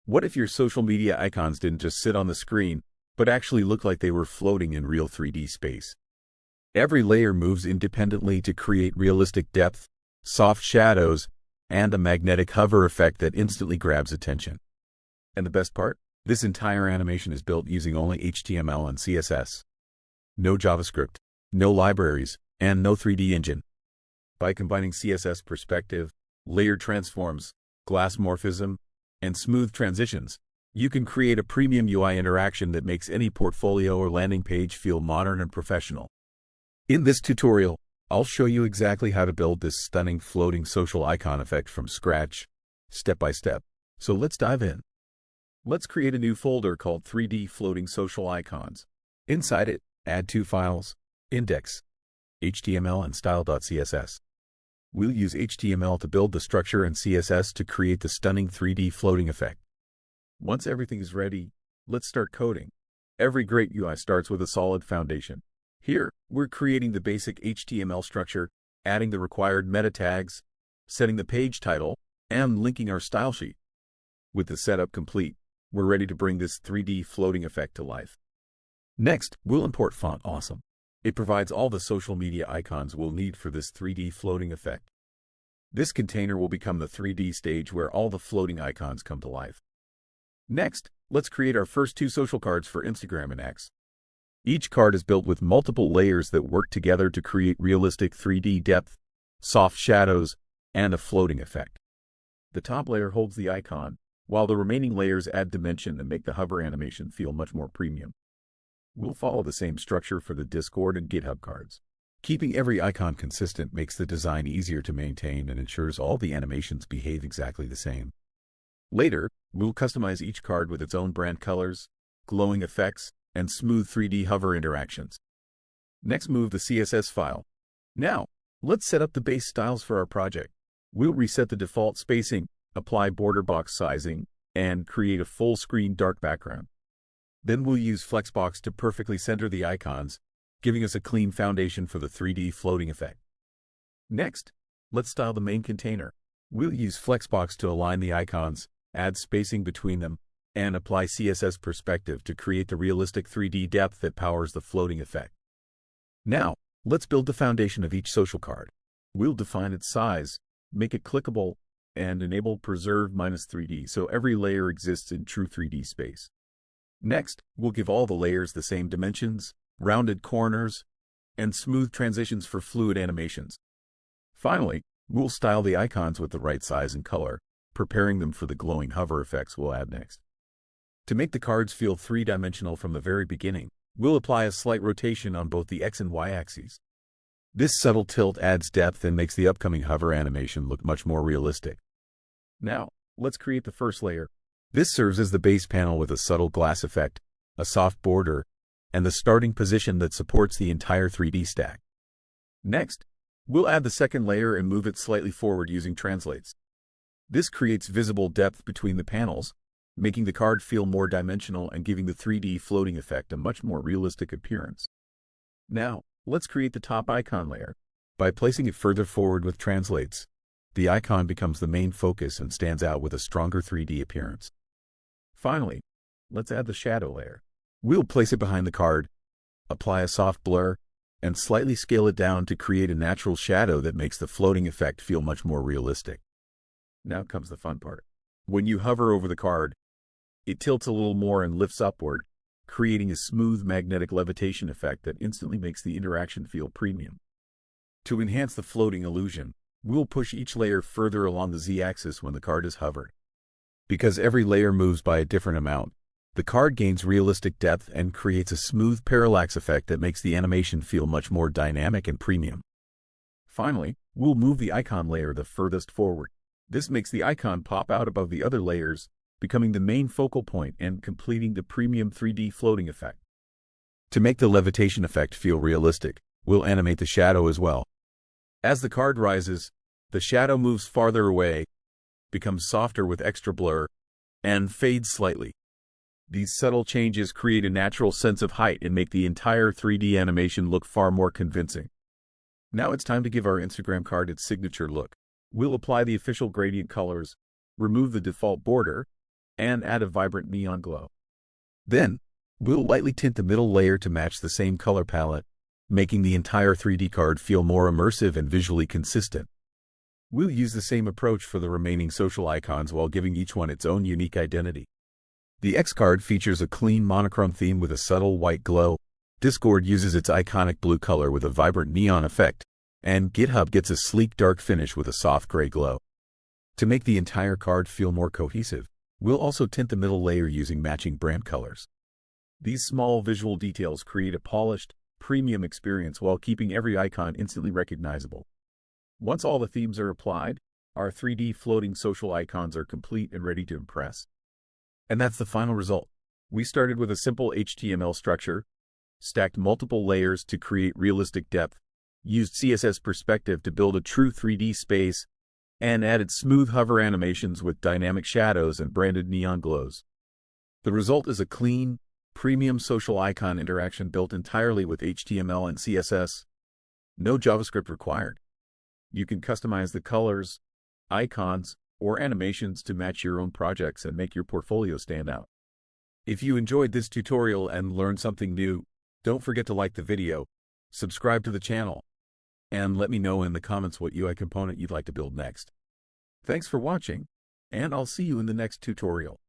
What if your social media icons didn't just sit on the screen, but actually looked like they were floating in real 3D space? Every layer moves independently to create realistic depth, soft shadows, and a magnetic hover effect that instantly grabs attention. And the best part? This entire animation is built using only HTML and CSS. No JavaScript, no libraries, and no 3D engine. By combining CSS Perspective, layer transforms, Glassmorphism, and smooth transitions, you can create a premium UI interaction that makes any portfolio or landing page feel modern and professional. In this tutorial, I'll show you exactly how to build this stunning floating social icon effect from scratch, step by step. So let's dive in. Let's create a new folder called 3D Floating Social Icons. Inside it, add two files, index, HTML and style.css. We'll use HTML to build the structure and CSS to create the stunning 3D floating effect. Once everything is ready, let's start coding. Every great UI starts with a solid foundation. Here, we're creating the basic HTML structure, adding the required meta tags, setting the page title, and linking our style sheet. With the setup complete, we're ready to bring this 3D floating effect to life. Next, we'll import Font Awesome. It provides all the social media icons we'll need for this 3D floating effect. This container will become the 3D stage where all the floating icons come to life. Next, let's create our first two social cards for Instagram and X. Each card is built with multiple layers that work together to create realistic 3D depth, soft shadows, and a floating effect. The top layer holds the icon, while the remaining layers add dimension and make the hover animation feel much more premium. We'll follow the same structure for the Discord and GitHub cards. Keeping every icon consistent makes the design easier to maintain and ensures all the animations behave exactly the same. Later, we'll customize each card with its own brand colors, glowing effects, and smooth 3D hover interactions. Next, move the CSS file. Now, let's set up the base styles for our project. We'll reset the default spacing, apply border box sizing, and create a full-screen dark background. Then we'll use Flexbox to perfectly center the icons, giving us a clean foundation for the 3D floating effect. Next, let's style the main container. We'll use Flexbox to align the icons, add spacing between them, and apply CSS Perspective to create the realistic 3D depth that powers the floating effect. Now, let's build the foundation of each social card. We'll define its size, make it clickable, and enable Preserve -3D so every layer exists in true 3D space. Next, we'll give all the layers the same dimensions, rounded corners, and smooth transitions for fluid animations. Finally, we'll style the icons with the right size and color, preparing them for the glowing hover effects we'll add next. To make the cards feel three-dimensional from the very beginning, we'll apply a slight rotation on both the X and Y axes. This subtle tilt adds depth and makes the upcoming hover animation look much more realistic. Now, let's create the first layer. This serves as the base panel with a subtle glass effect, a soft border, and the starting position that supports the entire 3D stack. Next, we'll add the second layer and move it slightly forward using translates. This creates visible depth between the panels, making the card feel more dimensional and giving the 3D floating effect a much more realistic appearance. Now, let's create the top icon layer. By placing it further forward with translates, the icon becomes the main focus and stands out with a stronger 3D appearance. Finally, let's add the shadow layer. We'll place it behind the card, apply a soft blur, and slightly scale it down to create a natural shadow that makes the floating effect feel much more realistic. Now comes the fun part. When you hover over the card, it tilts a little more and lifts upward, creating a smooth magnetic levitation effect that instantly makes the interaction feel premium. To enhance the floating illusion, we'll push each layer further along the Z-axis when the card is hovered. Because every layer moves by a different amount, the card gains realistic depth and creates a smooth parallax effect that makes the animation feel much more dynamic and premium. Finally, we'll move the icon layer the furthest forward. This makes the icon pop out above the other layers, becoming the main focal point and completing the premium 3D floating effect. To make the levitation effect feel realistic, we'll animate the shadow as well. As the card rises, the shadow moves farther away, becomes softer with extra blur, and fades slightly. These subtle changes create a natural sense of height and make the entire 3D animation look far more convincing. Now it's time to give our Instagram card its signature look. We'll apply the official gradient colors, remove the default border, and add a vibrant neon glow. Then, we'll lightly tint the middle layer to match the same color palette, making the entire 3D card feel more immersive and visually consistent. We'll use the same approach for the remaining social icons while giving each one its own unique identity. The X card features a clean monochrome theme with a subtle white glow, Discord uses its iconic blue color with a vibrant neon effect, and GitHub gets a sleek dark finish with a soft gray glow. To make the entire card feel more cohesive, we'll also tint the middle layer using matching brand colors. These small visual details create a polished, premium experience while keeping every icon instantly recognizable. Once all the themes are applied, our 3D floating social icons are complete and ready to impress. And that's the final result. We started with a simple HTML structure, stacked multiple layers to create realistic depth, used CSS Perspective to build a true 3D space, and added smooth hover animations with dynamic shadows and branded neon glows. The result is a clean, premium social icon interaction built entirely with HTML and CSS. No JavaScript required. You can customize the colors, icons, or animations to match your own projects and make your portfolio stand out. If you enjoyed this tutorial and learned something new, don't forget to like the video, subscribe to the channel, and let me know in the comments what UI component you'd like to build next. Thanks for watching, and I'll see you in the next tutorial.